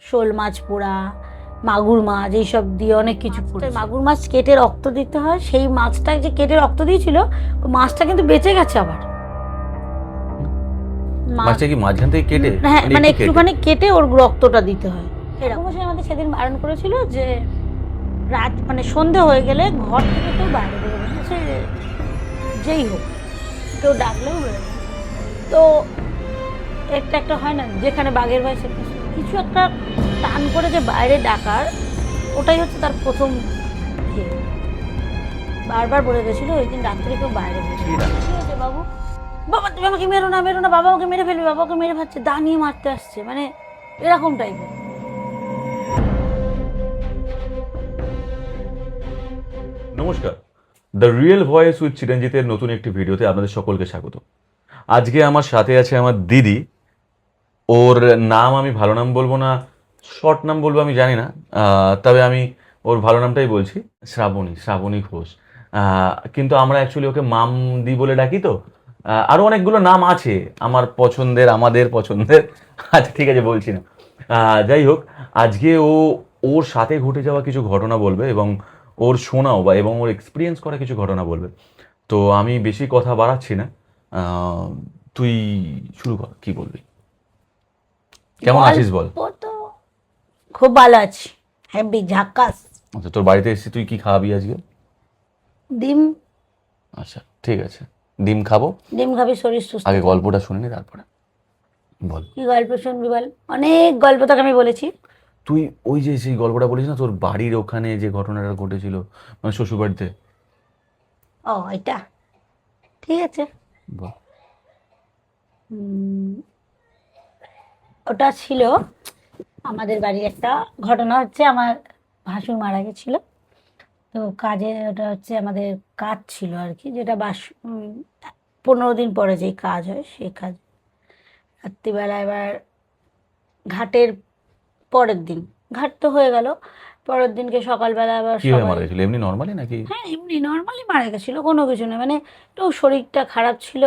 শোল মাছ পোড়া, মাগুর মাছ, এইসব দিয়ে অনেক কিছু পোড়া। মাগুর মাছ কেটে রক্ত দিতে হয়, সেই মাছটা যে কেটে রক্ত দিয়েছিল ওই মাছটা কিন্তু বেঁচে গেছে আবার। মাছটা কি মাঝখান থেকে কেটে? হ্যাঁ, মানে একটুখানি কেটে ওর রক্তটা দিতে হয়। এরকম আমাদের সেদিন বারণ করেছিল যে রাত মানে সন্ধে হয়ে গেলে ঘর থেকে কেউ বাইরে বেরোবে না, সে যেই হোক, কেউ ডাকলেও বেরোবে। তো একটা হয় না, যেখানে বাঘের ভয় সেখানে কিছু একটা টান করে যে বাইরে ডাকার, ওটাই হচ্ছে তার প্রথম ইয়ে। বারবার বলে গেছিল ওই দিন রাত্রে কেউ বাইরে বেরোবে। কি হয়েছে বাবু? বাবা তুমি আমাকে মেরো না, মেরো না, বাবা আমাকে মেরে ফেলবে, বাবা ওকে মেরে ফেলছে, দা নিয়ে মারতে আসছে, মানে এরকম টাইপের। নমস্কার, দ্য রিয়েল ভয়েস উইথ চিরঞ্জিতের নতুন একটি ভিডিওতে আপনাদের সকলকে স্বাগত। আজকে আমার সাথে আছে আমার দিদি। ওর নাম আমি ভালো নাম বলবো না, শর্ট নাম বলবো আমি জানি না, তবে আমি ওর ভালো নামটাই বলছি, শ্রাবণী ঘোষ। কিন্তু আমরা অ্যাকচুয়ালি ওকে মামদি বলে ডাকি। তো আরও অনেকগুলো নাম আছে আমাদের পছন্দের। আচ্ছা ঠিক আছে, বলছি না। যাই হোক, আজকে ওর সাথে ঘটে যাওয়া কিছু ঘটনা বলবে এবং ওর শোনাও এবং ওর এক্সপিরিয়েন্স করা কিছু ঘটনা বলবে। তো আমি বেশি কথা বাড়াচ্ছি না, তুই শুরু কর, কি বলবি? কেমন আছিস বল? তো খুব ভালো আছি, হেভি ঝাক্কাস। আচ্ছা, তোর বাড়িতে এসে তুই কি খাওয়াবি আজকে? ডিম। আচ্ছা ঠিক আছে, ডিম খাবো। ডিম খাবি, শরীর সুস্থ। আগে গল্পটা শুনিনি, তারপরে বল। কি গল্প শুনবি বল? অনেক গল্প তোকে আমি বলেছি। তুই ওই যে সেই গল্পটা বলিস না, তোর বাড়ির ওখানে যে ঘটনাটা ঘটেছিল, মানে শ্বশুর বাড়িতে। ও এটা ঠিক আছে। বল। ওটা ছিল আমাদের বাড়ির একটা ঘটনা। হচ্ছে আমার ভাসুর মারা গেছিল, তো কাজে ওটা হচ্ছে আমাদের কাজ ছিল আর কি, যেটা 15 দিন পরে যেই কাজ হয় সেই কাজ। রাত্রিবেলা এবার ঘাটের পরের দিন, ঘাট তো হয়ে গেল, পরের দিনকে সকালবেলা আবার কিভাবে মারা সবাই। গেছিল? এমনি নর্মালি নাকি? হ্যাঁ এমনি নর্মালি মারা গেছিলো, কোনো কিছু না, মানে একটু শরীরটা খারাপ ছিল,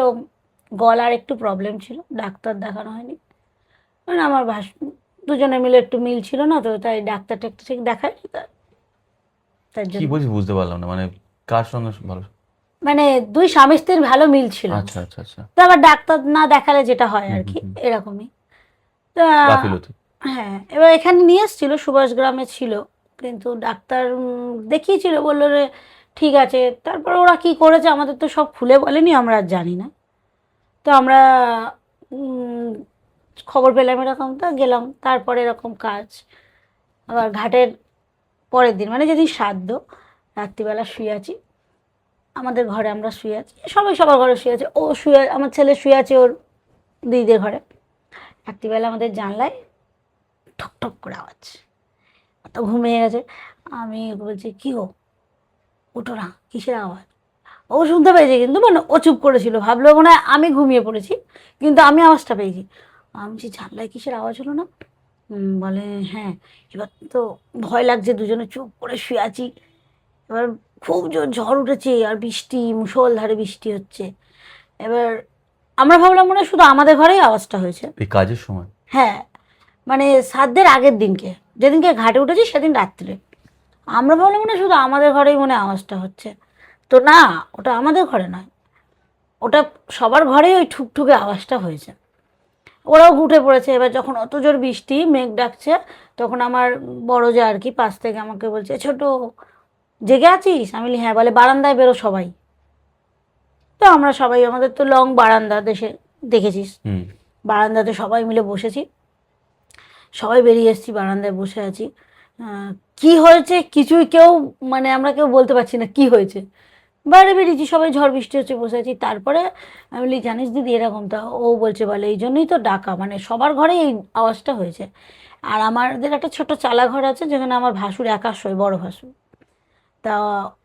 গলার একটু প্রবলেম ছিল, ডাক্তার দেখানো হয়নি। মানে আমার দুজনে মিলে একটু মিল ছিল না, তো তাই ডাক্তার টাক্তার ঠিক দেখায়নি, তার কি জন্য। বলছিস বুঝতে পারলাম না, মানে কার সঙ্গে ভালো? মানে দুই স্বামী স্ত্রীর ভালো মিল ছিল, আচ্ছা আচ্ছা আচ্ছা। তো আবার ডাক্তার না দেখালে যেটা হয় আর কি, এরকমই। তা গাফিলতি। হ্যাঁ, এবার এখানে নিয়ে এসেছিল, সুভাষ গ্রামে ছিল, কিন্তু ডাক্তার দেখিয়েছিল, বললো রে ঠিক আছে। তারপর ওরা কি করেছে আমাদের তো সব খুলে বলেনি, আমরা আর জানি না। তো আমরা উম, খবর পেলাম এরকম, তো গেলাম, তারপরে এরকম কাজ। আবার ঘাটের পরের দিন মানে যেদিন শ্রাদ্ধ, রাত্রিবেলা শুয়ে আছি আমাদের ঘরে, আমরা শুয়ে আছি, সবাই সবার ঘরে শুয়ে আছে, ও শুয়ে, আমার ছেলে শুয়ে আছে ওর দিদিদের ঘরে। রাত্রিবেলা আমাদের জানলায় ঠক ঠক করে আওয়াজ, অত ঘুমিয়ে গেছে। আমি ওকে বলছি কি গো, উঠো না, কিসের আওয়াজ? ও শুনতে পেয়েছে, কিন্তু মানে ও চুপ করেছিল, ভাবলো মনে হয় আমি ঘুমিয়ে পড়েছি, কিন্তু আমি আওয়াজটা পেয়েছি। আমি বলছি জানলায় কিসের আওয়াজ হলো না? বলে হ্যাঁ। এবার তো ভয় লাগছে, দুজনে চুপ করে শুয়ে আছি। এবার খুব জোর ঝড় উঠেছে আর বৃষ্টি, মুষলধারে বৃষ্টি হচ্ছে। এবার আমরা ভাবলাম মনে হয় শুধু আমাদের ঘরেই আওয়াজটা হয়েছে। এই কাজের সময়? হ্যাঁ, মানে শ্রাদ্ধের আগের দিনকে, যেদিনকে ঘাটে উঠেছি সেদিন রাত্রে আমরা ভাবলাম মনে হয় শুধু আমাদের ঘরেই মনে হয় আওয়াজটা হচ্ছে। তো না, ওটা আমাদের ঘরে নয়, ওটা সবার ঘরেই ওই ঠুকঠুকে আওয়াজটা হয়েছে। ওরাও উঠে পড়েছে। এবার যখন অত জোর বৃষ্টি, মেঘ ডাকছে, তখন আমার বড় যা আর কি পাশ থেকে আমাকে বলছে ছোট, জেগে আছিস? আমি বলি হ্যাঁ। বলে বারান্দায় বেরো সবাই। তো আমরা সবাই, আমাদের তো লং বারান্দা, দেশে দেখেছিস, বারান্দাতে সবাই মিলে বসেছি, সবাই বেরিয়ে এসেছি, বারান্দায় বসে আছি। কি হয়েছে কিছুই কেউ, মানে আমরা কেউ বলতে পারছি না কি হয়েছে। বাইরে বেরিয়েছি সবাই, ঝড় বৃষ্টি হচ্ছে, বসে আছি। তারপরে আমি বলি জানিস দিদি এরকম, তা ও বলছে, বলে এই জন্যই তো ডাকা, মানে সবার ঘরেই এই আওয়াজটা হয়েছে। আর আমাদের একটা ছোট চালা ঘর আছে, যেখানে আমার ভাসুর একা শোয়, বড় ভাসুর। তা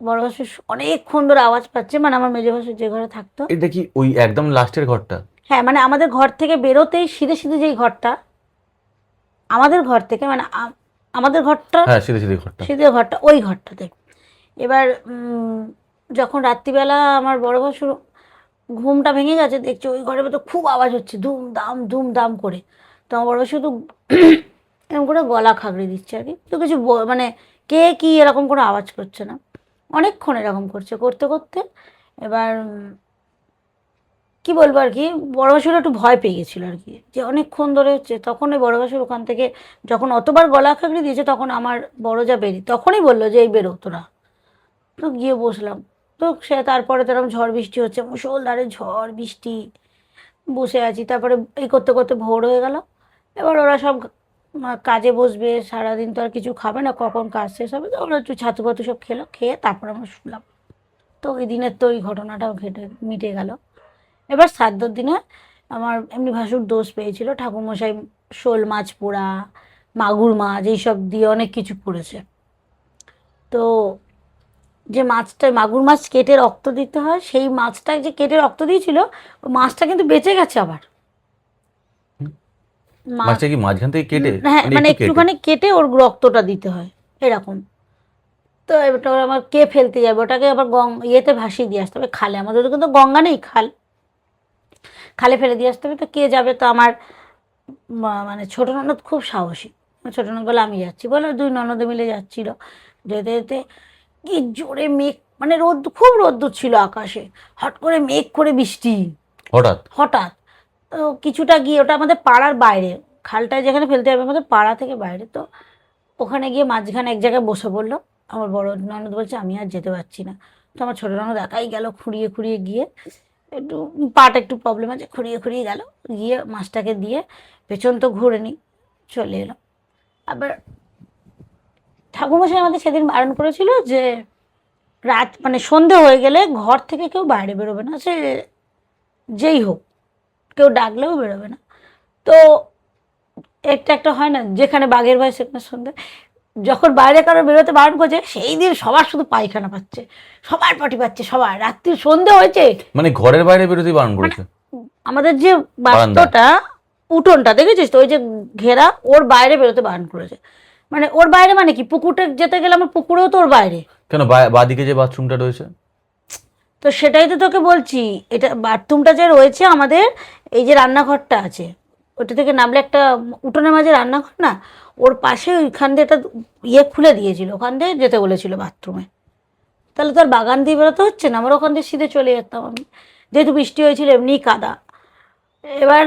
বড় ভাসুর অনেকক্ষণ ধরে আওয়াজ পাচ্ছে, মানে আমার মেজো ভাসুর যে ঘরে থাকতো। এটা কি ওই একদম লাস্টের ঘরটা? হ্যাঁ, মানে আমাদের ঘর থেকে বেরোতেই সিধে সিধে যেই ঘরটা, আমাদের ঘর থেকে মানে আমাদের ঘরটা, হ্যাঁ সিধে সিধে ঘরটা। সিধে ঘরটা, ওই ঘরটাতে। এবার যখন রাত্রিবেলা আমার বড় ভাসুর ঘুমটা ভেঙে গেছে, দেখছি ওই ঘরের ভেতর খুব আওয়াজ হচ্ছে, ধুম দাম করে। তো আমার বড় ভাসুর তো এরকম করে গলা খাগড়ে দিচ্ছে আর কি, তো কিছু মানে কে কি এরকম কোনো আওয়াজ করছে না, অনেকক্ষণ এরকম করছে, করতে করতে এবার কি বলবো আর কি, বড় মাসির একটু ভয় পেয়ে গেছিলো আর কি, যে অনেকক্ষণ ধরে হচ্ছে। তখন ওই বড় মাসির ওখান থেকে যখন অতবার গলা খাগড়ে দিয়েছে, তখন আমার বড় যা তখনই বললো যে এই বেরো তোরা। তো গিয়ে বসলাম। তো সে তারপরে তো এরকম ঝড় বৃষ্টি হচ্ছে, মুষলধারে ঝড় বৃষ্টি, বসে আছি। তারপরে এই করতে করতে ভোর হয়ে গেল। এবার ওরা সব কাজে বসবে, সারাদিন তো আর কিছু খাবে না, কখন কাজ শেষ হবে, তো ওরা একটু ছাতু পাতু সব খেলো, খেয়ে তারপর আমরা শুনলাম। তো ওই দিনের তো ওই ঘটনাটাও মিটে গেল। এবার শ্রাদ্ধর দিনে আমার এমনি ভাসুর দোষ পেয়েছিল, ঠাকুরমশাই শোল মাছ পোড়া, মাগুর মাছ এইসব দিয়ে অনেক কিছু করেছে। তো যে মাছটা, মাগুর মাছ কেটে রক্ত দিতে হয়, সেই মাছটা যে কেটে রক্ত দিয়েছিল, ওই মাছটা কিন্তু বেঁচে গেছে আবার। মাছটা কি মাঝখান থেকে কেটে? হ্যাঁ, মানে একটু কেটে? একটুখানি কেটে ওর রক্তটা দিতে হয় এরকম। তো এবার আমার কে ফেলতে যাবে ওটাকে, আবার ইয়েতে ভাসিয়ে দিয়ে আসতে হবে খালে, আমাদের তো কিন্তু গঙ্গা নেই, খালে ফেলে দিয়ে আসতে হবে। তো কে যাবে, তো আমার মানে ছোটো ননদ খুব সাহসী, ছোটো ননদ বলে আমি যাচ্ছি, বলে দুই ননদে মিলে যাচ্ছিল। যেতে যেতে কি জোরে মেঘ, মানে খুব রোদ্দুর ছিল আকাশে, হট করে মেঘ করে বৃষ্টি হঠাৎ হঠাৎ। তো কিছুটা গিয়ে, ওটা আমাদের পাড়ার বাইরে, খালটায় যেখানে ফেলতে হবে আমাদের পাড়া থেকে বাইরে। তো ওখানে গিয়ে মাঝখানে এক জায়গায় বসে পড়লো। আমার বড় ননদ বলছে আমি আর যেতে পারছি না। তো আমার ছোটো ননদ একাই গেল, খুঁড়িয়ে খুঁড়িয়ে গিয়ে, একটু পাটা একটু প্রবলেম আছে, খুঁড়িয়ে খুঁড়িয়ে গেল, গিয়ে মাছটাকে দিয়ে পেছন তো ঘুরে নি চলে এলো। আবার ঠাকুরমশাই আমাদের সেদিন বারণ করেছিল যে রাত মানে সন্ধে হয়ে গেলে ঘর থেকে কেউ বাইরে বেরোবে না, সে যেই হোক, কেউ ডাকলেও বেরোবে না। তো একটা হয় না, যেখানে বাঘের ভয় সেখানে সন্ধে, যখন বাইরে কারো বেরোতে বারণ করছে, সেই দিন সবার শুধু পায়খানা পাচ্ছে, সবার পটি পাচ্ছে, সবার রাত্রি সন্ধে হয়েছে। মানে ঘরের বাইরে বেরোতে বারণ করেছে? আমাদের যে বারান্দা? বাস্তুটা, উঠোনটা দেখেছিস তো, ওই যে ঘেরা, ওর বাইরে বেরোতে বারণ করেছে। মানে ওর বাইরে মানে কি, পুকুরটা যেতে গেলে আমার পুকুরেও তো ওর বাইরে। কেন, বাদিকে যে বাথরুমটা রয়েছে? তো সেটাই তো তোকে বলছি, এটা বাথরুমটা যে রয়েছে আমাদের, এই যে রান্নাঘরটা আছে, ওটা থেকে নামলে একটা উঠোনের মাঝে রান্নাঘর না, ওর পাশে ওইখান দিয়ে একটা ইয়ে খুলে দিয়েছিল, ওখান দিয়ে যেতে বলেছিল বাথরুমে। তাহলে তো আর বাগান দিয়ে বেরোতে হচ্ছে না, আমরা ওখান দিয়ে সিধে চলে যেতাম আমি, যেহেতু বৃষ্টি হয়েছিল এমনি কাদা। এবার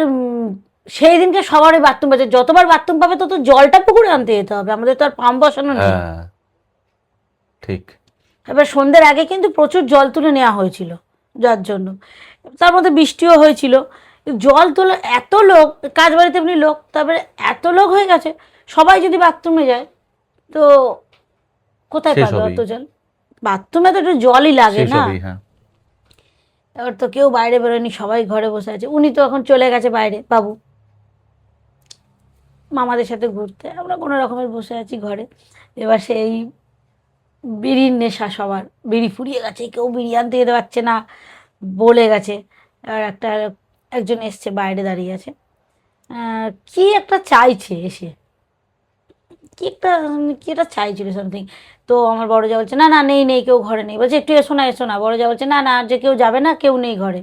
সেই দিনকে সবারই বাথরুম পাচ্ছে, যতবার বাথরুম পাবে তত জলটা পুকুরে আনতে যেতে হবে, আমাদের তো আর পাম্প বসানো নেই। হ্যাঁ ঠিক। এবার সন্ধ্যের আগে কিন্তু প্রচুর জল তুলে নেওয়া হয়েছিল, যার জন্য তার মধ্যে বৃষ্টিও হয়েছিল, জল তোলা এত লোক, কাজ বাড়িতে এমনি লোক, তারপরে এত লোক হয়ে গেছে, সবাই যদি বাথরুমে যায় তো কোথায় শেষ পাবে হবেই। অত জল, বাথরুমে তো একটু জলই লাগে শেষ না। হবেই, হ্যাঁ। এবার তো কেউ বাইরে বেরোয়নি, সবাই ঘরে বসে আছে, উনি তো এখন চলে গেছে বাইরে বাবু মামাদের সাথে ঘুরতে, আমরা কোনো রকমের বসে আছি ঘরে। এবার সেই বিড়ির নেশা, সবার বিড়ি ফুরিয়ে গেছে, কেউ বিড়ি আনতে যেতে পারছে না, বলে গেছে। আর একজন এসছে, বাইরে দাঁড়িয়ে আছে, কি একটা চাইছে এসে, কি একটা চাইছিল সামথিং। তো আমার বড় যা বলছে না না, নেই নেই, কেউ ঘরে নেই, বলছে একটু এসো না এসো না, বড় যা বলছে না না, আর যে কেউ যাবে না, কেউ নেই ঘরে।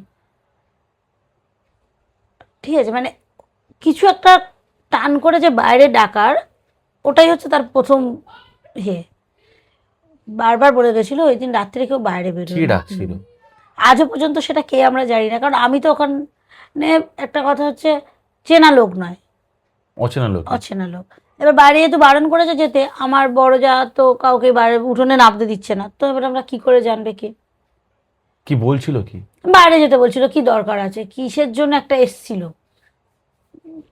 ঠিক আছে, মানে কিছু একটা টান করে যে বাইরে ডাকার, ওটাই হচ্ছে তার প্রথম হে। বারবার বলে গেছিল ওই দিন রাত্রে কেউ বাইরে কি বেরোয় না। ডাকছিল? আজও পর্যন্ত সেটা কে আমরা জানি না, কারণ আমি তো ওখানে, একটা কথা হচ্ছে, চেনা লোক নয়, অচেনা লোক? অচেনা লোক। এবার বাইরে যেহেতু বারণ করেছে যেতে, আমার বড় যা তো কাউকে বাইরে উঠোনে নামতে দিচ্ছে না, তো এবার আমরা কি করে জানবে কে? কি বলছিল কি? বাইরে যেতে বলছিল, কি দরকার আছে, কিসের জন্য একটা এসছিল,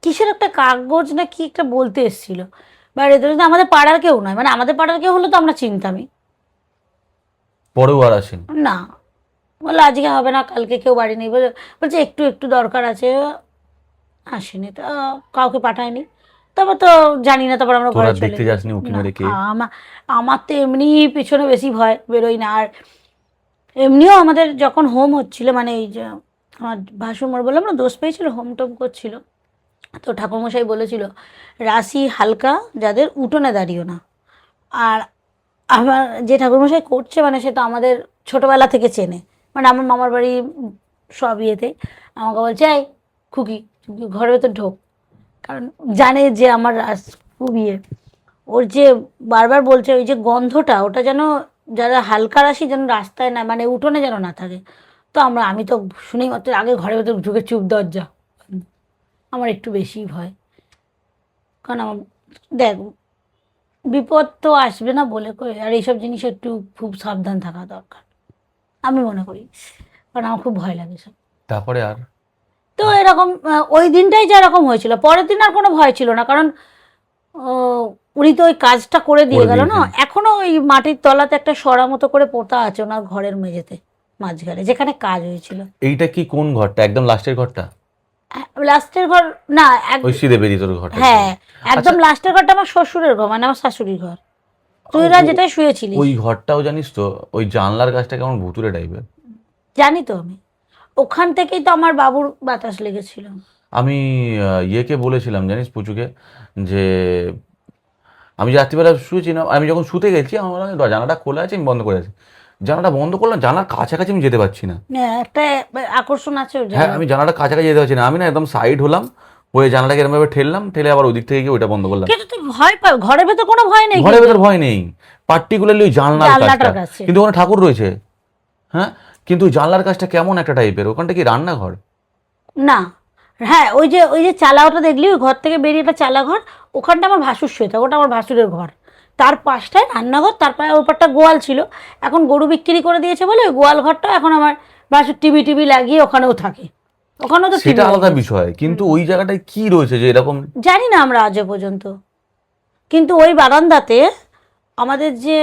কিসের একটা কাগজ না কি একটা বলতে এসছিল, বাইরে যেতে বলছে। আমাদের পাড়ার কেউ নয়, মানে আমাদের পাড়ার কেউ হলে তো আমরা চিনতামই পরেও আর আসেন? না। বলে আজকে হবে না, কালকে কেউ বাড়ি নেই, বলছে একটু একটু দরকার আছে, আসেনি তো, কাউকে পাঠায়নি। তারপর তো জানি না, তারপর আমরা তোরা ঘরে চলে দেখতে গেছি। যাসনি উঁকি না, মেরে কে? আমার আমার তো এমনি পিছনে বেশি ভয়, বেরোই না। আর এমনিও আমাদের যখন হোম হচ্ছিল, মানে এই যে আমার ভাসুর বললাম না দোষ পেয়েছিল, হোম টোম করছিল, তো ঠাকুরমশাই বলেছিল রাশি হালকা যাদের, উঠোনে দাঁড়িও না। আর আমার যে ঠাকুরমশাই করছে, মানে সে তো আমাদের ছোটোবেলা থেকে চেনে, মানে আমার মামার বাড়ি সব ইয়েতে আমাকে বলছে এই খুকি, তুই ঘরের ভেতর ঢোক, কারণ জানে যে আমার খুব ইয়ে। ওর যে বারবার বলছে ওই যে গন্ধটা, ওটা যেন যারা হালকা রাশি যেন রাস্তায় না, মানে উঠোনে যেন না থাকে। তো আমি তো শুনেই মাত্র আগে ঘরের ভেতর ঢুকে চুপ, দরজা। আমার একটু বেশি ভয়, কারণ আমার দেখ বিপদ তো আসবে না বলে কই, আর এইসব জিনিস একটু খুব সাবধান থাকা দরকার আমি মনে করি, কারণ আমার খুব ভয় লাগে সব। তারপরে আর তো এরকম ওই দিনটাই যা এরকম হয়েছিল, পরের দিন আর কোনো ভয় ছিল না, কারণ আহ, উনি তো ওই কাজটা করে দিয়ে করে গেল না। দিয়েছেন। এখনো ওই মাটির তলাতে একটা সরা মতো করে পোতা আছে ওনার ঘরের মেঝেতে, মাঝখানে যেখানে কাজ হয়েছিল। এইটা কি কোন ঘরটা, একদম লাস্টের ঘরটা? লাস্টের ঘর না, ওই সিধে বেরিয়ে তোর ঘরটা? হ্যাঁ আচ্ছা, একদম লাস্টের ঘরটা আমার শ্বশুরের ঘর, মানে আমার শাশুড়ির ঘর। তুই এরা যেটাই শুয়েছিলিস। ওই ঘরটাও জানিস তো, ওই জানলার কাছটা কেমন ভুতুরে টাইপের। জানি তো আমি, ওখান থেকেই তো আমার বাবুর বাতাস লেগেছিল। আমি ইয়েকে বলেছিলাম জানিস, পুচুকে, যে আমি যে রাত্রিবেলা শুয়েছিলাম, আমি যখন শুতে গেছি আমার মনে হয় জানালাটা খোলা আছে, আমি বন্ধ করে আছি। জানালাটা বন্ধ করলাম, জানালার কাছাকাছি আমি যেতে পারছি না। হ্যাঁ, একটা আকর্ষণ আছে ওর হ্যাঁ, জায়গায়। আমি জানালাটা কাছাকাছি যেতে পারছি না, আমি না একদম সাইড হলাম, হয়ে জানালাটাকে এরমভাবে ঠেললাম, ঠেলে আবার ওই দিক থেকে গিয়ে ওইটা বন্ধ করলাম। কিন্তু তুই ভয় পাই, ঘরের ভেতর কোনো ভয় নেই ঘরের কিন্তু। ভেতর ভয় নেই, পার্টিকুলারলি ওই জানলার কাছটা। জানলাটার কাছে কিন্তু ওখানে ঠাকুর রয়েছে, হ্যাঁ, কিন্তু ওই জানলার কাছটা কেমন একটা টাইপের, ওখানটা কি রান্নাঘর? না। হ্যাঁ, ওই যে চালাওটা দেখলি, ওই ঘর থেকে বেরিয়ে একটা চালা ঘর, ওখানটা আমার ভাসুর শুয়ে থাকে, ওটা আমার ভাসুরের ঘর। তার পাশটায় রান্নাঘর, তারপরে ওর পাশটা গোয়াল ছিল। এখন গরু বিক্রি করে দিয়েছে বলে ওই গোয়াল ঘরটা এখন আমার ভাসুর টিভি টিভি লাগিয়ে ওখানেও থাকে, ওখানেও তো টিভি সেটা আলাদা লাগিয়েছে। বিষয়, কিন্তু ওই জায়গাটায় কি রয়েছে যে এরকম? জানি না আমরা আজও পর্যন্ত। কিন্তু ওই বারান্দাতে আমাদের যে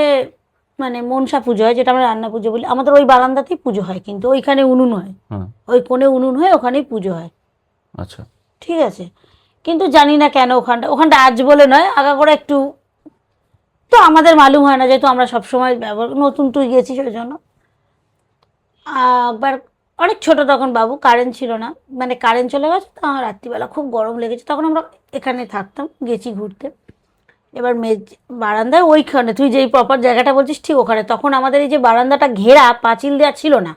মানে মনসা পুজো হয়, যেটা আমরা রান্না পুজো বলি, আমাদের ওই বারান্দাতেই পুজো হয়, কিন্তু ওইখানে উনুন হয়, হ্যাঁ, ওই কোণে উনুন হয়, ওখানেই পুজো হয়। আচ্ছা। ঠিক আছে, কিন্তু জানি না কেন ওখানটা ওখানটা আজ বলে নয়, আগা করে একটু, তো আমাদের মালুম হয় না, যেহেতু আমরা সবসময় ব্যবহার, নতুন তুই গেছিস ওই জন্য। একবার অনেক ছোট তখন বাবু, কারেন্ট ছিল না, মানে কারেন্ট চলে গেছে, তো আমার রাত্রিবেলা খুব গরম লেগেছে, তখন আমরা এখানে থাকতাম, গেছি ঘুরতে। এবার বারান্দায় ওইখানে তুই যেই প্রপার জায়গাটা বলছিস ঠিক ওখানে, তখন আমাদের এই যে বারান্দাটা ঘেরা পাঁচিল দেওয়া ছিল না,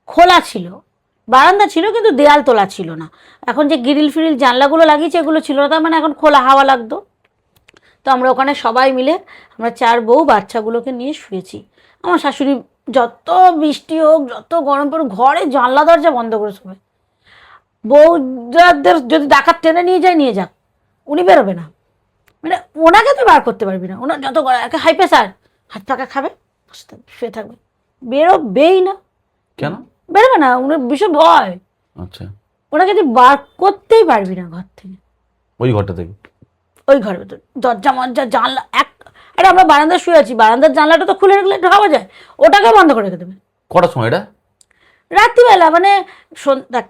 খোলা ছিল, বারান্দা ছিল কিন্তু দেয়াল তোলা ছিল না। এখন যে গ্রিল ফিরিল জানলাগুলো লাগিয়েছে এগুলো ছিল না, তার মানে এখন খোলা হাওয়া লাগতো। তো আমরা ওখানে সবাই মিলে, আমরা 4 বউ বাচ্চাগুলোকে নিয়ে শুয়েছি। আমার শাশুড়ি যত বৃষ্টি হোক, যত গরম পড়ুক, ঘরে জানলা দরজা বন্ধ করে শোবে। বউদের যদি ডাকাত টেনে নিয়ে যায়, নিয়ে যাক, উনি বেরোবে না, মানে ওনাকে তুই বার করতে পারবি না, ওনার যত হাই প্রেশার, হাত পাকা খাবে, শুয়ে থাকবে, বেরোবেই না। কেন? বেরোবে না, উনার ভীষণ ভয়। আচ্ছা, ওনাকে তুই বার করতেই পারবি না ঘর থেকে, ওই ঘরটা থেকে? ওই ঘরের ভেতর দরজা মজ্জা জানলা আরে আমরা বারান্দায় শুয়ে আছি, বারান্দার জানলাটা তো খুলে রাখলে একটু হাওয়া যায়, ওটাকে বন্ধ করে রেখে দেবে। কটার সময় এটা? রাত্রিবেলা মানে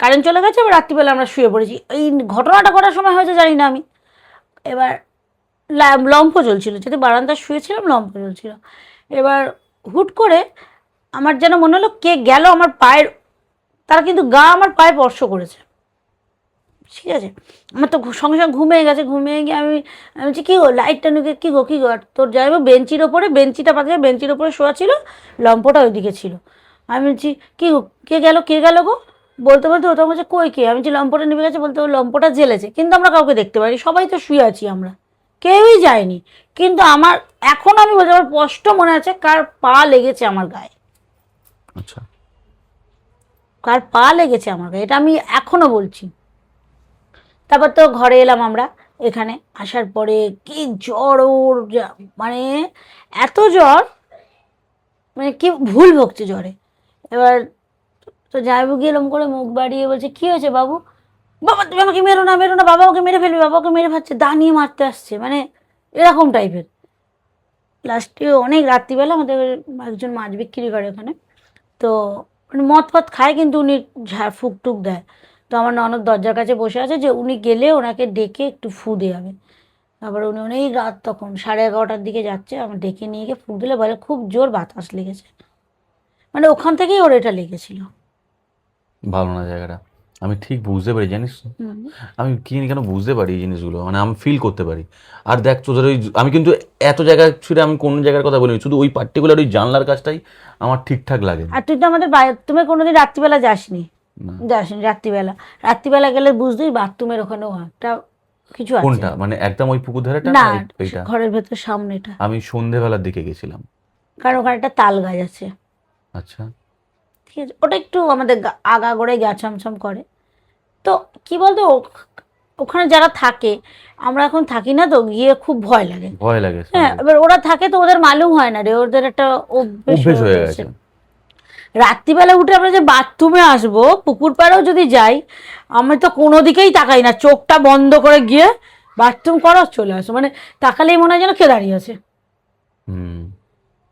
কারেন্ট চলে গেছে, এবার রাত্রিবেলা আমরা শুয়ে পড়েছি, এই ঘটনাটা করার সময় হয়েছে জানি না আমি। এবার লম্ফ জ্বলছিল, যেহেতু বারান্দায় শুয়েছিলাম, লম্ফ জ্বলছিল। এবার হুট করে আমার যেন মনে হলো কে গেল আমার পায়ের, তারা কিন্তু গা আমার পায়ে স্পর্শ করেছে। ঠিক আছে, আমার তো সঙ্গে সঙ্গে ঘুমিয়ে গেছে, ঘুমিয়ে গিয়ে আমি আমি বলছি কী গো, লাইটটা নিয়ে কী গো, আর তোর যাইব বেঞ্চির ওপরে, বেঞ্চিটা পাতে বেঞ্চির ওপরে শোয়া ছিল, লম্পটা ওইদিকে ছিল। আমি বলছি কী গো, কে গেল গো, বলতে বলতে ওটা বলছে কই কে, আমি বলছি লম্পটা নেমে গেছে, বলতে ওই লম্পটা জ্বেলেছে, কিন্তু আমরা কাউকে দেখতে পাইনি, সবাই তো শুয়ে আছি আমরা, কেউই যায়নি। কিন্তু আমার এখন আমি বলছি আমার স্পষ্ট মনে আছে কার পা লেগেছে আমার গায়ে, আচ্ছা, কার পা লেগেছে আমার গায়ে, এটা আমি এখনো বলছি। তারপর তো ঘরে এলাম আমরা, এখানে আসার পরে কি জ্বর ওর, মানে এত জ্বর, মানে কি ভুল ভুগছে জ্বরে। এবার তো জামাইবাবু গিয়ে এরকম করে মুখ বাড়িয়ে বলছে কী হয়েছে বাবু, বাবা তুমি আমাকে মেরো না, মেরো না, বাবা ওকে মেরে ফেলবে, বাবা ওকে মেরে ফেলছে, দা নিয়ে মারতে আসছে, মানে এরকম টাইপের। লাস্টে অনেক রাত্রিবেলা আমাদের একজন মাছ বিক্রি করে ওখানে, তো মানে মদ ফদ খায়, কিন্তু উনি ফুক টুক দেয়। তো আমার ননদ দরজার কাছে বসে আছে, যে উনি গেলে ওনাকে ডেকে একটু ফু দেওয়াবে। তারপর উনি অনেক রাত, তখন 11:30টার দিকে যাচ্ছে, আমার ডেকে নিয়ে গিয়ে ফুক দিলে বলে খুব জোর বাতাস লেগেছে, মানে ওখান থেকেই ওর এটা লেগেছিল। ভালো না জায়গাটা, আমি ঠিক বুঝতে পারি জানিস তো। আমি কি কেন বুঝতে পারি এই জিনিসগুলো, মানে আমি ফিল করতে পারি। আর দেখ তোদের ওই, আমি কিন্তু এত জায়গায় ছিল, আমি কোন জায়গার কথা বলিনি, শুধু ওই পার্টিকুলার ওই জানলার কাজটাই আমার ঠিকঠাক লাগে। আর তুই তো আমাদের তুমি কোনোদিন রাত্রিবেলা যাসনি, না, যাসনি রাত্রিবেলা, রাত্রিবেলা গেলে বুঝতেই বাথরুমের ওখানেও একটা কিছু আছে। কোনটা মানে একদম ওই পুকুর ধারেটা না, না এইটা? ঘরের ভেতর সামনেটা। আমি সন্ধেবেলার দিকে গেছিলাম। কারণ ওখানে একটা তাল গাছ আছে। আচ্ছা। ঠিক আছে, ওটা একটু আমাদের আগাগোড়াই গা ছমছম করে। তো কি বলতো, ওখানে যারা থাকে, আমরা এখন থাকি না, তো গিয়ে খুব ভয় লাগে। ভয় লাগে হ্যাঁ, স্বাভাবিক। এবার ওরা থাকে তো ওদের মালুম হয় না রে, ওদের একটা অভ্যেস অভ্যেস হয়ে হয়ে গেছে। গেছে। রাত্রিবেলা উঠে আমরা যে বাথরুমে আসবো, পুকুর পাড়েও যদি যাই, আমি তো কোনো দিকেই তাকাই না, চোখটা বন্ধ করে গিয়ে বাথরুম করো, চলে আসো। মানে তাকালেই মনে হয় যেন কে দাঁড়িয়ে আছে। হুম।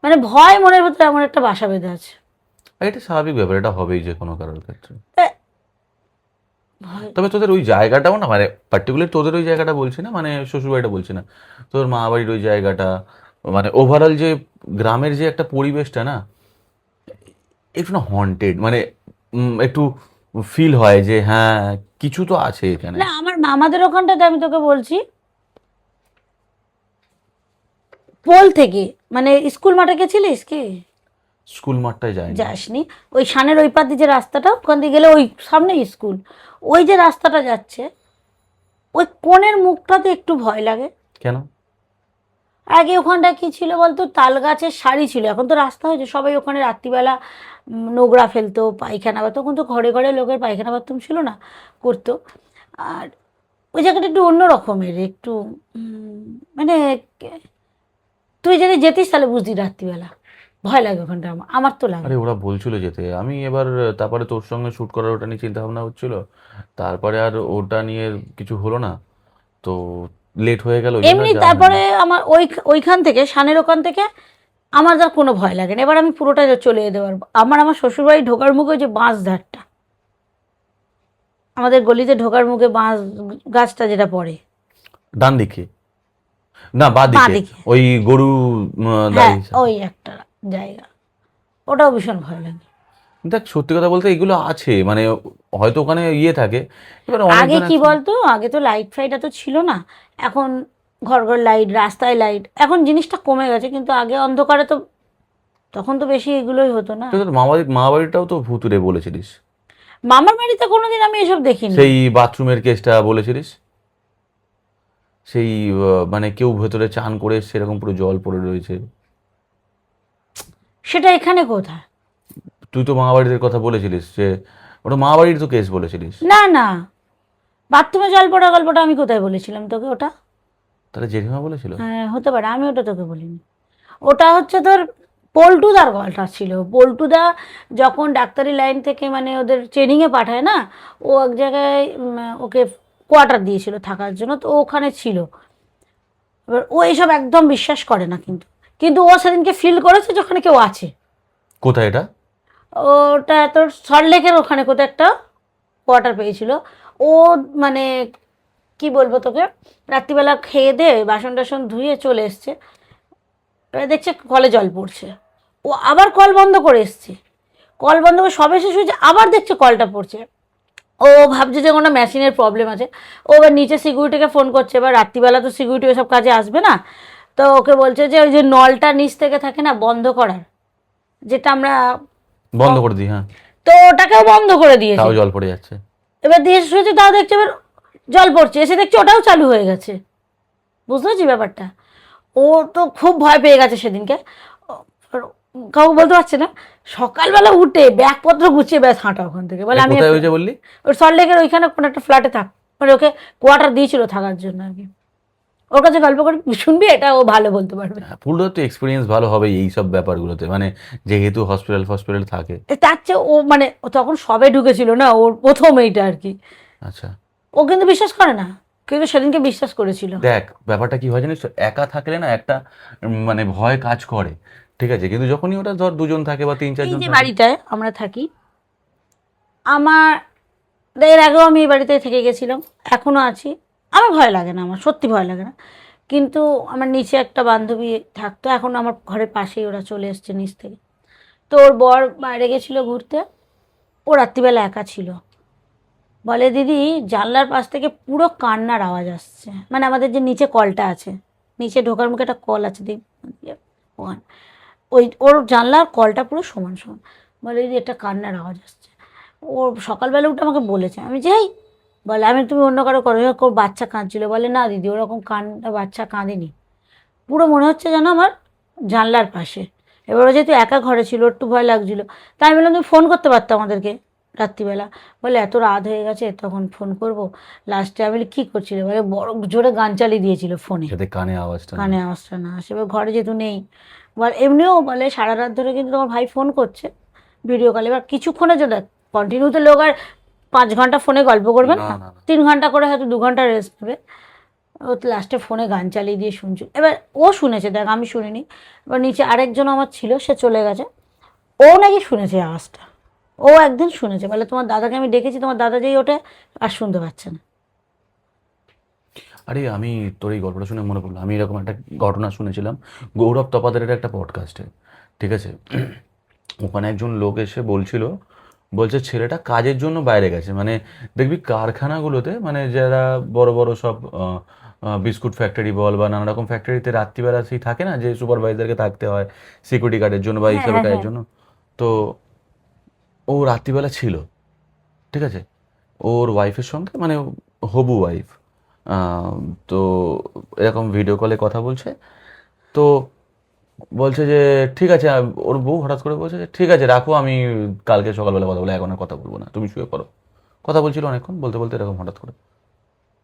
মানে ভয় মনের ভেতরে এমন একটা বাসা বেঁধে আছে। আর এটা স্বাভাবিক ব্যাপার, এটা হবেই যে কোনো কারোর ক্ষেত্রে। এ, ভয়। তবে তোদের ওই জায়গাটাও না, মানে পার্টিকুলার তোদের ওই জায়গাটা বলছি না, মানে শ্বশুরবাড়িটা বলছি না, তোর মা বাড়ির ওই জায়গাটা, মানে ওভারঅল যে গ্রামের যে একটা পরিবেশটা না, একটু না হন্টেড, মানে একটু ফিল হয় যে হ্যাঁ কিছু তো আছে এখানে। না, আমার মামাদের ওখানটাতে আমি তোকে বলছি, পোল থেকে, মানে স্কুল মাঠে গেছিলিস কি? স্কুল মাঠটায় যায়নি। যাসনি? ওই সানের ওই পার দিয়ে যে রাস্তাটা, ওখান দিয়ে গেলে ওই সামনে স্কুল, ওই যে রাস্তাটা যাচ্ছে, ওই কোণের মুখটাতে একটু ভয় লাগে। কেন? আগে ওখানটা কি ছিল বলতো, তাল গাছের সারি ছিল, এখন তো রাস্তা হয়েছে, সবাই ওখানে রাত্রিবেলা নোংরা ফেলতো, পায়খানা বা, তখন তো ঘরে ঘরে লোকের পায়খানা বাথরুম ছিল না, করতো। আর ওই জায়গাটা একটু অন্য রকমের, একটু মানে তুই যদি যেতিস তাহলে বুঝতি, রাত্রিবেলা ভয় লাগে ওখানটা, আমার তো লাগে। আরে ওরা বলছিল যেতে, আমি এবার তারপরে তোর সঙ্গে শ্যুট করার ওটা নিয়ে চিন্তা ভাবনা হচ্ছিল, তারপরে আর ওটা নিয়ে কিছু হলো না, তো লেট হয়ে গেল, ওই জন্য এমনি আর যাওয়া তারপরে হয়নি। আমার ওইখান থেকে, সানের ওখান থেকে আমার আর কোনো ভয় লাগে না, এবার আমি পুরোটা চলে যেতে পারবো। আমার শ্বশুরবাড়ি ঢোকার মুখে ওই যে বাঁশ ধারটা, আমাদের গলিতে ঢোকার মুখে বাঁশ গাছটা যেটা পড়ে, ডান দিকে না বাঁ বাঁ দিকে, দিকে। ওই গরু হ্যাঁ, দাঁড়িয়েছে। ওই একটা জায়গা, ওটাও ভীষণ ভয় লাগে। দেখ সত্যি কথা বলতে এগুলো আছে, মানে হয়তো ওখানে ইয়ে থাকে, এবার আগে অনেকজন কি একসঙ্গে। বলতো, আগে তো লাইট ফাইট এত ছিল না, এখন ঘর ঘর লাইট, রাস্তায় লাইট, এখন জিনিসটা কমে গেছে, কিন্তু আগে অন্ধকারে তো, তখন তো বেশি এগুলোই হতো না। তোর মা বাড়িটাও তো ভুতুরে বলেছিলিস, মামার বাড়িতে কোনোদিন আমি এসব দেখিনি। সেই বাথরুমের কেসটা বলেছিলিস, সেই মানে কেউ ভেতরে চান করে সেরকম পুরো জল পড়ে রয়েছে। সেটা এখানে কোথায়? তুই তো মা বাড়ির কথা বলেছিলিস যে, ওটা মা বাড়ির তো কেস বলেছিলিস। না না, বাথরুমে জল পড়া গল্পটা আমি কোথায় বলেছিলাম তোকে ওটা? তাহলে জেঠিমা বলেছিল। হ্যাঁ, হতে পারে, আমি ওটা তোকে বলিনি। ওটা হচ্ছে তোর পল্টুদার গল্পটা ছিল। পল্টুদা যখন ডাক্তারি লাইন থেকে মানে ওদের ট্রেনিংয়ে পাঠায় না, ও এক জায়গায় ওকে কোয়ার্টার দিয়েছিল থাকার জন্য, তো ও ওখানে ছিল। এবার ও এইসব একদম বিশ্বাস করে না, কিন্তু কিন্তু ও সেদিনকে ফিল করেছে যে ওখানে কেউ আছে। কোথায় এটা? ওটা তোর সল্টলেকের ওখানে কোথাও একটা কোয়ার্টার পেয়েছিল। ও মানে কি বলবো তোকে, রাত্রিবেলা খেয়ে দিয়ে বাসন টাসন ধুয়ে চলে এসছে, এবার দেখছে কলে জল পড়ছে, ও আবার কল বন্ধ করে এসছে, কল বন্ধ করে সবে শেষ হয়েছে, আবার দেখছে কলটা পড়ছে। ও ভাবছে যে কোনো মেশিনের প্রবলেম আছে। ও এবার নিচে সিকিউরিটিকে ফোন করছে, এবার রাত্রিবেলা তো সিকিউরিটি ওসব কাজে আসবে না, তো ওকে বলছে যে ওই যে নলটা নিচ থেকে থাকে না বন্ধ করার, যেটা আমরা বন্ধ করে দিই, হ্যাঁ। তো ওটাকেও বন্ধ করে দিয়েছে। তাও জল পড়ে যাচ্ছে। এবার দিয়ে শুয়েছে, তাও দেখছে এবার জল পড়ছে, এসে দেখছে ওটাও চালু হয়ে গেছে। বুঝতে পারছি ব্যাপারটা? ও তো খুব ভয় পেয়ে গেছে সেদিনকে, কাউকে বলতে পারছে না। সকালবেলা উঠে ব্যাগপত্র গুছিয়ে ব্যাস হাঁটা ওখান থেকে, বলে আমি কোথায় হয়েছে বললি? ওর সল্টলেকের ওইখানে কোনো একটা ফ্ল্যাটে থাক, মানে ওকে কোয়ার্টার দিয়েছিল থাকার জন্য আর কি। ওর কাছে গল্প করে শুনবি, এটা ও ভালো বলতে পারবে। পুরো তো এক্সপিরিয়েন্স ভালো হবে এই সব ব্যাপারগুলোতে, মানে যেহেতু হসপিটাল থাকে। তার চেয়ে ও মানে ও তখন সবে ঢুকেছিল না, ওর প্রথম এইটা আর কি। আচ্ছা। ও কিন্তু বিশ্বাস করে না, কিন্তু সেদিনকে বিশ্বাস করেছিল। দেখ ব্যাপারটা কি হয় জানিস তো, একা থাকলে না একটা মানে ভয় কাজ করে, ঠিক আছে, কিন্তু যখনই ওটা ধর দুজন থাকে বা তিন এই চারজন যে থাকে। বাড়িটায় আমরা থাকি, আমার এর আগেও আমি এই বাড়িতে থেকে গেছিলাম, এখনও আছি, আমার ভয় লাগে না, আমার সত্যি ভয় লাগে না। কিন্তু আমার নিচে একটা বান্ধবী থাকতো, এখন আমার ঘরের পাশেই ওরা চলে এসছে নিচ থেকে। তো ওর বর বাইরে গেছিলো ঘুরতে, ও রাত্রিবেলা একা ছিল, বলে দিদি জানলার পাশ থেকে পুরো কান্নার আওয়াজ আসছে, মানে আমাদের যে নিচে কলটা আছে, নিচে ঢোকার মুখে একটা কল আছে দেখ, ওখানে ওই ওর জানলার কলটা পুরো সমান সমান, বলে দিদি একটা কান্নার আওয়াজ আসছে। ও সকালবেলা উঠে আমাকে বলেছে, আমি যাই বলে আমি তুমি অন্য কারো করো, ওর বাচ্চা কাঁদছিল, বলে না দিদি ওরকম বাচ্চা কাঁদেনি, পুরো মনে হচ্ছে যেন আমার জানলার পাশে। এবার ও যেহেতু একা ঘরে ছিল, একটু ভয় লাগছিল, তাই আমি বললাম তুমি ফোন করতে পারতো আমাদেরকে রাত্রিবেলা। বলে এত রাত হয়ে গেছে তখন ফোন করব। লাস্টে আমি বলি, কী করছিল, বলে বড় জোরে গান চালিয়ে দিয়েছিল ফোনে, যাতে কানে আওয়াজটা কানে আওয়াজটা না আসে। এবার ঘরে যেহেতু নেই, বল এমনিও বলে সারা রাত ধরে কিন্তু তোমার ভাই ফোন করছে ভিডিও কলে, এবার কিছুক্ষণের জন্য, কন্টিনিউ তো লোক আর 5 ঘন্টা ফোনে গল্প করবে না না, না না 3 ঘন্টা করে হয়তো 2 ঘন্টা রেস্ট নেবে। ও লাস্টে ফোনে গান চালিয়ে দিয়ে শুনছিল। এবার ও শুনেছে, দেখ আমি শুনিনি। এবার নিচে আরেকজন আমার ছিল, সে চলে গেছে, ও নাকি শুনেছে আওয়াজটা। ও একদিন শুনেছে, বলে তোমার দাদাকে আমি ডেকেছি, তোমার দাদা যেই ওঠে আর শুনতে পাচ্ছে না। আরে আমি তোর এই গল্পটা শুনে মনে পড়লো, আমি এরকম একটা ঘটনা শুনেছিলাম গৌরব তপাদারের একটা পডকাস্টে, ঠিক আছে? ওখানে একজন লোক এসে বলছিল, বলছে ছেলেটা কাজের জন্য বাইরে গেছে, মানে দেখবি কারখানাগুলোতে, মানে যারা বড় বড় সব বিস্কুট ফ্যাক্টরি বল বা নানা রকম ফ্যাক্টরিতে রাত্রিবেলা সেই থাকে না যে সুপারভাইজারকে থাকতে হয় সিকিউরিটি গার্ডের জন্য বা হ্যাঁ হিসাবে হ্যাঁ কাজের হ্যাঁ। জন্য। তো ও রাত্রিবেলা ছিল, ঠিক আছে, ওর ওয়াইফের সঙ্গে, মানে হবু ওয়াইফ, তো এরকম ভিডিও কলে কথা বলছে। তো বলছে যে ঠিক আছে, ওর বউ হঠাৎ করে বলছে যে ঠিক আছে রাখো, আমি কালকে সকালবেলা কথা বলে, এখন আর কথা বলবো না, তুমি শুয়ে পড়ো। কথা বলছিল অনেকক্ষণ, বলতে বলতে এরকম হঠাৎ করে।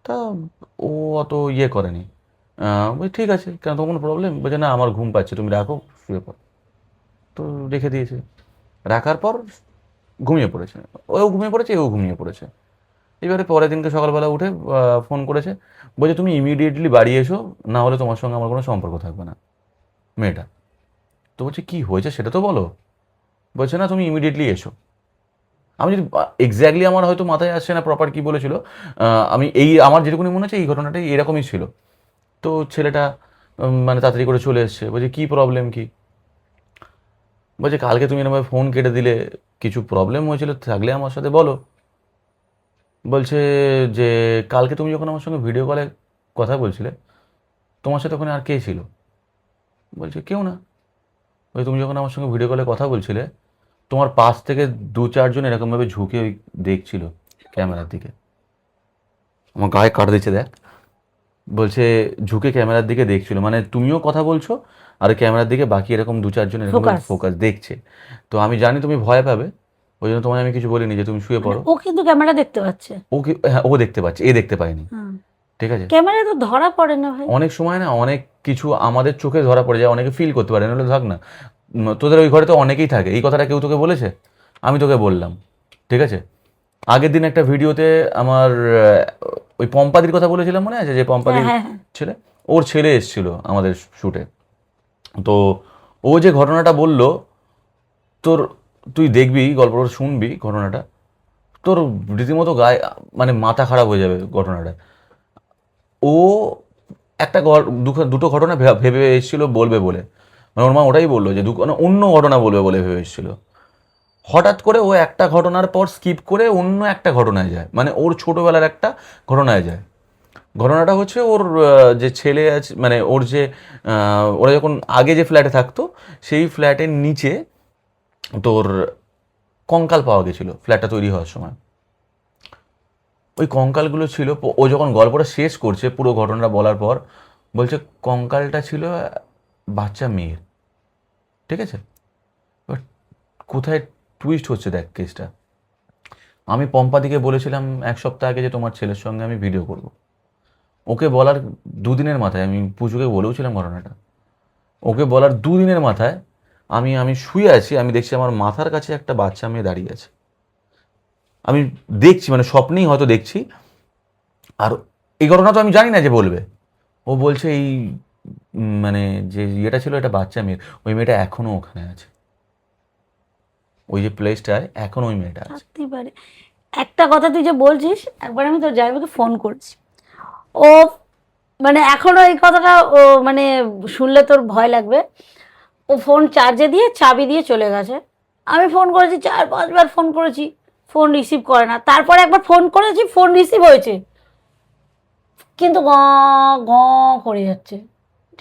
তা ও অত ইয়ে করেনি, বলছি ঠিক আছে, কেন তোমার কোনো প্রবলেম? বলছে না আমার ঘুম পাচ্ছে, তুমি রাখো, শুয়ে পড়ো। তো রেখে দিয়েছে। রাখার পর ঘুমিয়ে পড়েছে, ওও ঘুমিয়ে পড়েছে, এও ঘুমিয়ে পড়েছে। এবারে পরের দিনকে সকালবেলা উঠে ফোন করেছে, বলছে তুমি ইমিডিয়েটলি বাড়ি এসো, না হলে তোমার সঙ্গে আমার কোনো সম্পর্ক থাকবে না। মেয়েটা তো বলছে কী হয়েছে সেটা তো বলো। বলছে না তুমি ইমিডিয়েটলি এসো। আমি যদি এক্স্যাক্টলি আমার হয়তো মাথায় আসছে না প্রপার কী বলেছিল, আমি এই আমার যেটুকুনি মনে হচ্ছে এই ঘটনাটাই এরকমই ছিল। তো ছেলেটা মানে তাড়াতাড়ি করে চলে এসছে, বলছে কী প্রবলেম কী? বলছে কালকে তুমি এরকমভাবে ফোন কেটে দিলে, কিছু প্রবলেম হয়েছিল থাকলে আমার সাথে বলো। বলছে যে কালকে তুমি যখন আমার সঙ্গে ভিডিও কলে কথা বলছিলে, তোমার সাথে ওখানে আর কে ছিল? বলছে কেউ না। ওই তুমি যখন আমার সঙ্গে ভিডিও কলে কথা বলছিলে, তোমার পাশ থেকে 2-4 জন এরকমভাবে ঝুঁকে ওই দেখছিল ক্যামেরার দিকে। আমার গায়ে কাট দিচ্ছে দেখ। বলছে ঝুঁকে ক্যামেরার দিকে দেখছিল, মানে তুমিও কথা বলছো আর ক্যামেরার দিকে বাকি এরকম 2-4 জন এরকম ফোকাস। ফোকাস দেখছে। তো আমি জানি তুমি ভয় পাবে, ওই জন্য তোমায় আমি কিছু বলিনি, যে তুমি শুয়ে মানে পড়ো। ও কিন্তু ক্যামেরা দেখতে পাচ্ছে। ও কি, হ্যাঁ ও দেখতে পাচ্ছে, এ দেখতে পায়নি, হুম। ঠিক আছে? ক্যামেরা তো ধরা পড়ে না ভাই। অনেক সময় না অনেক কিছু আমাদের চোখে ধরা পড়ে যায়, অনেকে ফিল করতে পারে, নাহলে থাক না। তোদের ওই ঘরে তো অনেকেই থাকে, এই কথাটা কেউ তোকে বলেছে? আমি তোকে বললাম, ঠিক আছে? আগের দিন একটা ভিডিওতে আমার ওই পম্পাদির কথা বলেছিলাম, মনে আছে? যে হ্যাঁ পম্পাদির হ্যাঁ হ্যাঁ। ছেলে, ওর ছেলে এসেছিল আমাদের শ্যুটে। তো ও যে ঘটনাটা বলল, তোর, তুই দেখবি গল্পটা, শুনবি ঘটনাটা, তোর রীতিমতো গায়ে, মানে মাথা খারাপ হয়ে যাবে ঘটনাটা। ও একটা দুটো ঘটনা ভেবে এসেছিল বলবে বলে, মানে ওর মা ওটাই বললো যে অন্য ঘটনা বলবে বলে ভেবে এসেছিল। হঠাৎ করে ও একটা ঘটনার পর স্কিপ করে অন্য একটা ঘটনায় যায়, মানে ওর ছোটোবেলার একটা ঘটনায় যায়। ঘটনাটা হচ্ছে ওর যে ছেলে আছে, মানে ওর যে ওরা যখন আগে যে ফ্ল্যাটে থাকতো, সেই ফ্ল্যাটের নিচে তোর কঙ্কাল পাওয়া গেছিলো ফ্ল্যাটটা তৈরি হওয়ার সময়। ওই কঙ্কালগুলো ছিল, ও যখন গল্পটা শেষ করছে পুরো ঘটনাটা বলার পর, বলছে কঙ্কালটা ছিল বাচ্চা মেয়ের, ঠিক আছে? এবার কোথায় টুইস্ট হচ্ছে দেখ কেসটা। আমি পম্পাদিকে বলেছিলাম 1 সপ্তাহ আগে যে তোমার ছেলের সঙ্গে আমি ভিডিও করব। ওকে বলার 2 দিনের মাথায়, আমি পুজোকে বলেওছিলাম ঘটনাটা, ওকে বলার 2 দিনের মাথায় আমি আমি শুয়ে আছি, আমি দেখছি আমার মাথার কাছে একটা বাচ্চা মেয়ে দাঁড়িয়ে আছে। আমি দেখছি, মানে স্বপ্নেই হয়তো দেখছি। আর এই ঘটনা তো আমি জানি না যে বলবে। ও বলছে এই মানে যে ইয়েটা ছিল এটা বাচ্চা মেয়ের, ওই মেয়েটা এখনও ওখানে আছে, ওই যে প্লেসটায় এখনও ওই মেয়েটা আছে। থাকতেই পারে। একটা কথা তুই যে বলছিস, একবার আমি তোর জামাইবাবুকে ফোন করছি, ও মানে এখনো এই কথাটা ও মানে শুনলে তোর ভয় লাগবে। ও ফোন চার্জে দিয়ে চাবি দিয়ে চলে গেছে। আমি ফোন করেছি 4-5 বার ফোন করেছি, ফোন রিসিভ করে না। তারপরে একবার ফোন করেছি, ফোন রিসিভ হয়েছে, কিন্তু গ গ করে যাচ্ছে।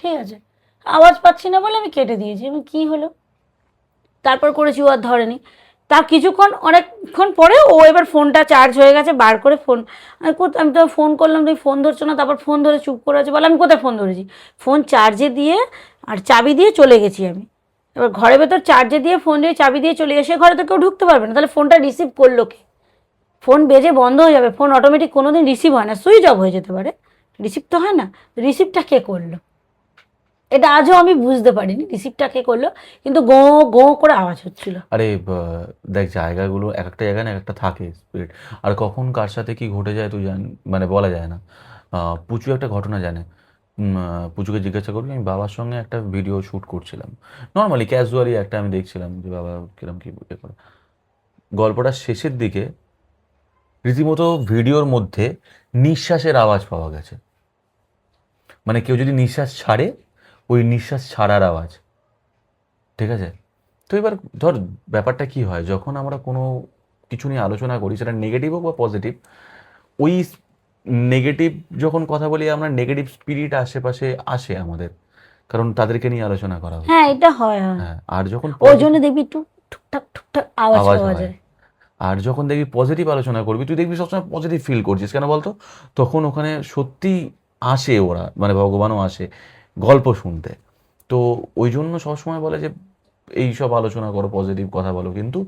ঠিক আছে, আওয়াজ পাচ্ছি না বলে আমি কেটে দিয়েছি। আমি কী হলো, তারপর করেছি, ও আর ধরেনি। তার কিছুক্ষণ অনেকক্ষণ পরে ও এবার ফোনটা চার্জ হয়ে গেছে, বার করে ফোন, আমি তো ফোন করলাম, তুমি ফোন ধরছো না, তারপর ফোন ধরে চুপ করে আছে, বলে আমি কোথায় ফোন ধরেছি, ফোন চার্জে দিয়ে আর চাবি দিয়ে চলে গেছি আমি। এবার ঘরের ভেতর চার্জে দিয়ে ফোন দিয়ে চাবি দিয়ে চলে গেছে, ঘরে তো কেউ ঢুকতে পারবে না, তাহলে ফোনটা রিসিভ করলো কে? ফোন বেজে বন্ধ হয়ে যাবে, ফোন অটোমেটিক কোনো দিন রিসিভ হয় না, সুইচ অফ হয়ে যেতে পারে, রিসিভ তো হয় না, রিসিভটা কে করলো? এটা আজও আমি বুঝতে পারিনি রিসিভটা কে করলো, কিন্তু গো গো করে আওয়াজ হচ্ছিল। আরে দেখ, জায়গাগুলো এক একটা জায়গায় না এক একটা থাকে স্পিরিট, আর কখন কার সাথে কি ঘটে যায় তুই মানে বলা যায় না। পুচু একটা ঘটনা জানে। পুচুকে জিজ্ঞাসা করবি, আমি বাবার সঙ্গে একটা ভিডিও শ্যুট করছিলাম, নর্মালি ক্যাজুয়ালি একটা, আমি দেখছিলাম যে বাবা কিরম কি করে। গল্পটার শেষের দিকে রীতিমতো ভিডিওর মধ্যে নিঃশ্বাসের আওয়াজ পাওয়া গেছে, মানে কেউ যদি নিঃশ্বাস ছাড়ে, ওই নিঃশ্বাস ছাড়ার আওয়াজ। ঠিক আছে? তো এবার ধর ব্যাপারটা কি হয়, যখন আমরা কোনো কিছু নিয়ে আলোচনা করি, সেটা নেগেটিভ হোক বা পজিটিভ, ওই নেগেটিভ যখন কথা বলি আমরা, নেগেটিভ স্পিরিট আশেপাশে আসে আমাদের, কারণ তাদেরকে নিয়ে আলোচনা করা হচ্ছে। হ্যাঁ, এটা হয়। হ্যাঁ, আর যখন ওই জন্য দেখবি একটু টুকটাক টুকটাক আওয়াজ আওয়াজ পাওয়া হয়, যায়। আর যখন দেখবি পজিটিভ আলোচনা করবি, তুই দেখবি সবসময় পজিটিভ ফিল করছিস, কেন বলতো? তখন ওখানে সত্যি আসে ওরা, মানে ভগবানও আসে গল্প শুনতে। তো ওই জন্য সবসময় বলে যে এই সব আলোচনা করো, পজিটিভ কথা বলো। কিন্তু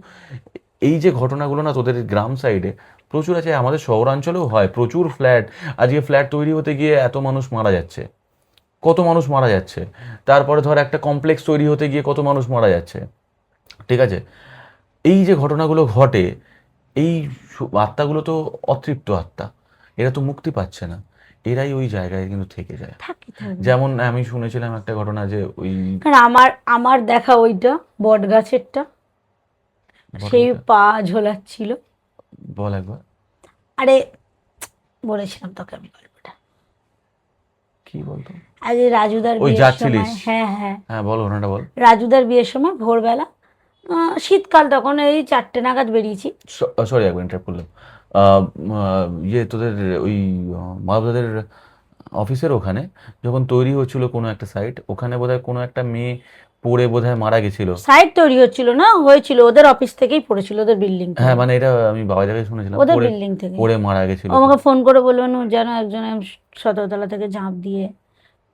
এই যে ঘটনাগুলো না তোদের গ্রাম সাইডে প্রচুর আছে, আমাদের শহরাঞ্চলেও হয় প্রচুর ফ্ল্যাট। আজকে ফ্ল্যাট তৈরি হতে গিয়ে এত মানুষ মারা যাচ্ছে, কত মানুষ মারা যাচ্ছে। তারপরে ধর একটা কমপ্লেক্স তৈরি হতে গিয়ে কত মানুষ মারা যাচ্ছে। ঠিক আছে? এই যে ঘটনাগুলো ঘটে, এই আত্মাগুলো তো অতৃপ্ত আত্মা, এরা তো মুক্তি পাচ্ছে না, এরাই ওই জায়গায় কিন্তু থেকে যায়। থাকবে। যেমন আমি শুনেছিলাম একটা ঘটনা যে ওই কারণ আমার আমার দেখা ওইটা বট গাছেরটা, সেই ঘটনাটা পা ঝোলাচ্ছিল। বল একবার। আরে বলেছিলাম তোকে আমি গল্পটা, কি বলতো? আজ রাজুদার ওই বিয়ের যাচ্ছিলিস? সময়, হ্যাঁ হ্যাঁ, হ্যাঁ বল, ঘটনাটা বল। রাজুদার বিয়ের সময় ভোরবেলা, শীতকাল তখন, এই 4টে নাগাদ বেরিয়েছি। সরি একবার ইন্টারাপ্ট করলাম। ইয়ে তোদের ওই মাহবুদাদের অফিসের ওখানে যখন তৈরি হচ্ছিল কোনো একটা সাইট, ওখানে বোধহয় কোনো একটা মেয়ে পড়ে বোধহয় মারা গেছিল। সাইট তৈরি হচ্ছিল না, হয়েছিল ওদের অফিস থেকেই পড়েছিল, ওদের বিল্ডিং হ্যাঁ মানে এটা আমি বাবা জায়গায় শুনেছিলাম, ওদের পড়ে বিল্ডিং থেকে। পড়ে মারা গেছিল। ও আমাকে ফোন করে বলবেন যেন একজন 17তলা থেকে ঝাঁপ দিয়ে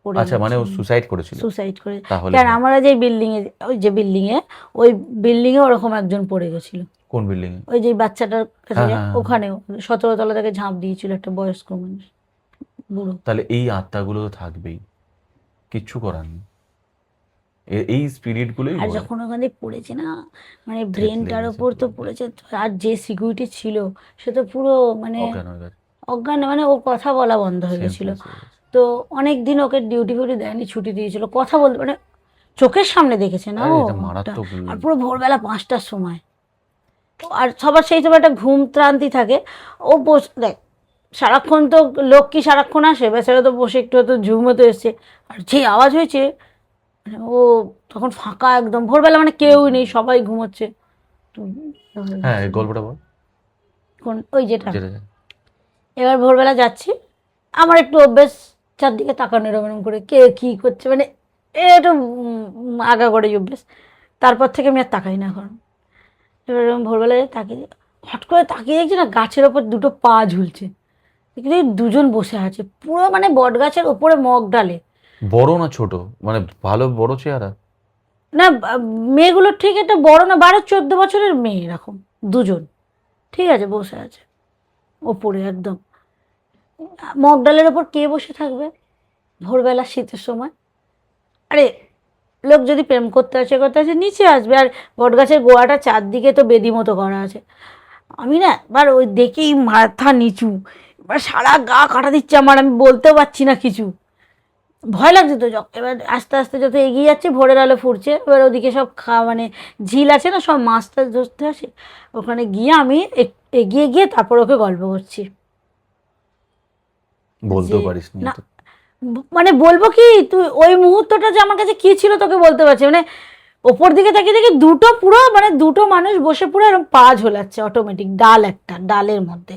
পড়ে আচ্ছা, মানে ও সুসাইড করেছিল? সুসাইড করে। তাহলে কারণ আমরা যে বিল্ডিং এ, ওই যে বিল্ডিং এ, ওই বিল্ডিং এ ওরকম একজন পড়ে গেছিল। কোন বিল্ডিং এ? ওই যে বাচ্চাটার কাছে হ্যাঁ, হ্যাঁ, হ্যাঁ। ওখানেও 17তলা থেকে ঝাঁপ দিয়েছিল একটা বয়স্ক মানুষ, বুড়ো। তাহলে এই আত্মাগুলো তো থাকবেই, কিচ্ছু করার নেই, এই স্পিরিট গুলোই আর বলে। যখন ওখানে পড়েছে না, মানে থেতলে ব্রেনটার গেছে ওপর তো পুরো। পড়েছে, আর যে সিকিউরিটি ছিল সে তো পুরো মানে অজ্ঞান হয়ে গেছে, অজ্ঞান, মানে ও কথা বলা বন্ধ হয়ে গেছিল। সেন্সলেস হয়ে গেছে। তো অনেক দিন ওকে ডিউটি ফিউটি দেয়নি, ছুটি দিয়েছিল, কথা বলতে মানে চোখের সামনে দেখেছে না আরে ও এটা ওটা। মারাত্মক। আর পুরো ভোরবেলা 5টার সময়, তো আর সবার সেই সময় একটা ঘুম ত্রান্তি থাকে, ও দেখ সারাক্ষণ তো লোক কি সারাক্ষণ আসে, বেচারা তো বসে একটু হয়তো ঝুমোতে এসছে, আর যে আওয়াজ হয়েছে মানে ও তখন ফাঁকা একদম, ভোরবেলা মানে কেউই নেই, সবাই ঘুমোচ্ছে। তো হ্যাঁ, এই গল্পটা বল। কোন ওই যেটা, যেটা এবার ভোরবেলা যাচ্ছি, আমার একটু অভ্যেস চারদিকে তাকানো, এরকম এরকম করে কে কী করছে, মানে একটু আগা করে অভ্যেস, তারপর থেকে আমি আর তাকাই না এখন। এবার এরকম ভোরবেলায় তাকিয়ে, হট করে তাকিয়ে দেখছি না গাছের ওপর দুটো পা ঝুলছে, দেখি দুজন বসে আছে পুরো মানে বট গাছের ওপরে মগ ডালে। বড় না ছোট, মানে ভালো বড় চেহারা? না মেয়েগুলো ঠিক একটা বড় না, 12-14 বছরের মেয়ে এরকম, দুজন ঠিক আছে বসে আছে ওপরে একদম। মগ ডালের ওপর কে বসে থাকবে ভোরবেলা শীতের সময়? আরে লোক যদি প্রেম করতে আসে নিচে আসবে, আর বটগাছের গোড়াটা চারদিকে তো বেদি মতো করা আছে। আমি না এবার ওই দেখেই মাথা নিচু, এবার সারা গা কাটা দিচ্ছে আমার, আমি বলতেও পারছি না কিছু, ভয় লাগছে তো। এবার আস্তে আস্তে যত এগিয়ে যাচ্ছে, ভোরের আলো ফুটছে, এবার ওদিকে সব মানে ঝিল আছে না, সব মাছ টাছ ধরতে আসে, ওখানে গিয়ে আমি এগিয়ে গিয়ে তারপর ওকে গল্প করছি। বলতেও যে পারিস না তো? মানে বলবো কি, তুই ওই মুহূর্তটা যে আমার কাছে কি ছিল তোকে বলতে পারছি, মানে ওপর দিকে তাকিয়ে দেখি দুটো পুরো মানে দুটো মানুষ বসে পুরো এরকম পা ঝোলাচ্ছে অটোমেটিক, ডাল একটা ডালের মধ্যে।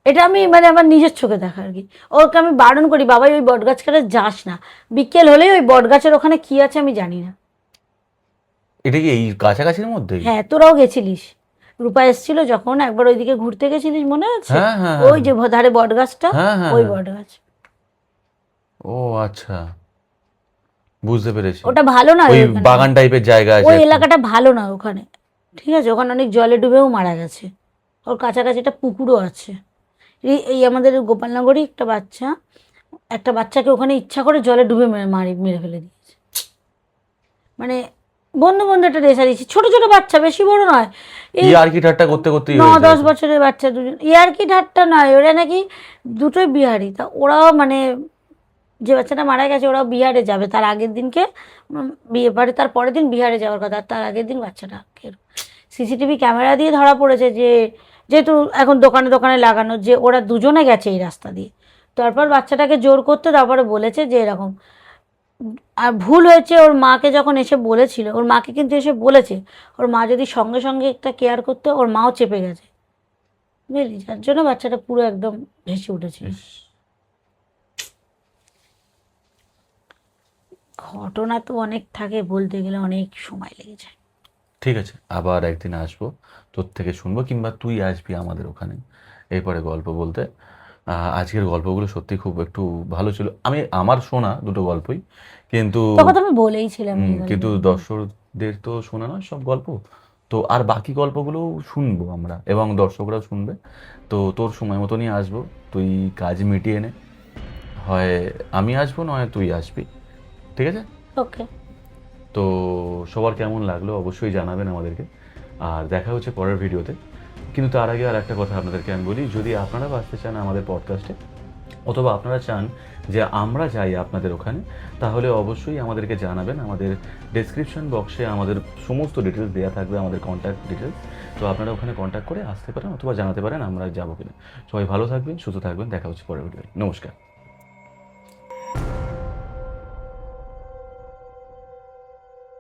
এটা আমি মানে আমার নিজের চোখে দেখা আর কি। ওকে আমি বারণ করি, বাবাই ওই বটগাছ কাছে যাস না, বিকেল হলেই ওই বটগাছের ওখানে কি আছে আমি জানি না। এটা কি এই কাছাকাছির মধ্যেই? হ্যাঁ, তোরাও গেছিলিস, রূপা এসেছিল যখন একবার ওইদিকে ঘুরতে গেছিলিস, মনে আছে? হ্যাঁ হ্যাঁ ওই যে ধারে বট গাছটা, হ্যাঁ হ্যাঁ ওই হ্যাঁ। বট গাছ। ও আচ্ছা, বুঝতে পেরেছি। ওটা ভালো না ওই ওখানে, বাগান টাইপের জায়গা আছে ওই একটা। এলাকাটা ভালো না ওখানে, ঠিক আছে? ওখানে অনেক জলে ডুবেও মারা গেছে। ওর কাছাকাছি একটা পুকুরও আছে। এই এই আমাদের গোপালনগরই একটা বাচ্চাকে ওখানে ইচ্ছা করে জলে ডুবে মেরে ফেলে দিয়েছে। মানে বন্ধু বন্ধু একটা রেসারেসি, ছোট ছোট বাচ্চা, বেশি বড় নয়, এই আর কি ঠাট্টা করতে করতেই 9-10 বছরের বাচ্চা দুজন। ইয়ার্কি ঠাট্টা নয়, ওরা নাকি দুটোই বিহারি। তা ওরাও মানে যে বাচ্চাটা মারা গেছে ওরাও বিহারে যাবে তার আগের দিনকে, বিয়ে বাড়ি তার পরের দিন বিহারে যাওয়ার কথা, আর তার আগের দিন বাচ্চাটা সিসিটিভি ক্যামেরা দিয়ে ধরা পড়েছে। যেহেতু এখন দোকানে দোকানে লাগানো, যে ওরা দুজনে গেছে এই রাস্তা দিয়ে। তারপর বাচ্চাটাকে জোর করতে তারপরে বলেছে যে এরকম, আর ভুল হয়েছে। ওর মাকে যখন এসে বলেছিল, ওর মাকে কিন্তু এসে বলেছে, ওর মা যদি সঙ্গে সঙ্গে একটা কেয়ার করতো, ওর মাও চেপে গেছে, বুঝলি, যার জন্য বাচ্চাটা পুরো একদম ভেসে উঠেছিল। ঘটনা তো অনেক থাকে, বলতে গেলে অনেক সময় লেগে যায়। ঠিক আছে, আবার একদিন আসবো, তোর থেকে শুনবো, কিংবা তুই আসবি আমাদের ওখানে এরপরে গল্প বলতে। আজকের গল্পগুলো সত্যি খুব একটু ভালো ছিল। আমার শোনা দুটো গল্পই, কিন্তু তখন তো আমি বলেইছিলাম এই কিন্তু গল্পগুলো। দর্শকদের তো শোনা নয় সব গল্প। তো আর বাকি গল্পগুলো শুনবো আমরা, এবং দর্শকরাও শুনবে। তো তোর সময় মতনই আসবো, তুই কাজ মিটিয়ে নে, হয় আমি আসবো নয় তুই আসবি, ঠিক আছে? ওকে। তো সবার কেমন লাগলো অবশ্যই জানাবেন আমাদেরকে, আর দেখা হচ্ছে পরের ভিডিওতে। কিন্তু তার আগে আর একটা কথা আপনাদেরকে আমি বলি, যদি আপনারা আসতে চান আমাদের পডকাস্টে, অথবা আপনারা চান যে আমরা যাই আপনাদের ওখানে, তাহলে অবশ্যই আমাদেরকে জানাবেন। আমাদের ডেসক্রিপশন বক্সে আমাদের সমস্ত ডিটেলস দেওয়া থাকবে, আমাদের কন্ট্যাক্ট ডিটেলস। তো আপনারা ওখানে কন্ট্যাক্ট করে আসতে পারেন, অথবা জানাতে পারেন আমরা যাবো কিনা। সবাই ভালো থাকবেন, সুস্থ থাকবেন, দেখা হচ্ছে পরের ভিডিওতে। নমস্কার।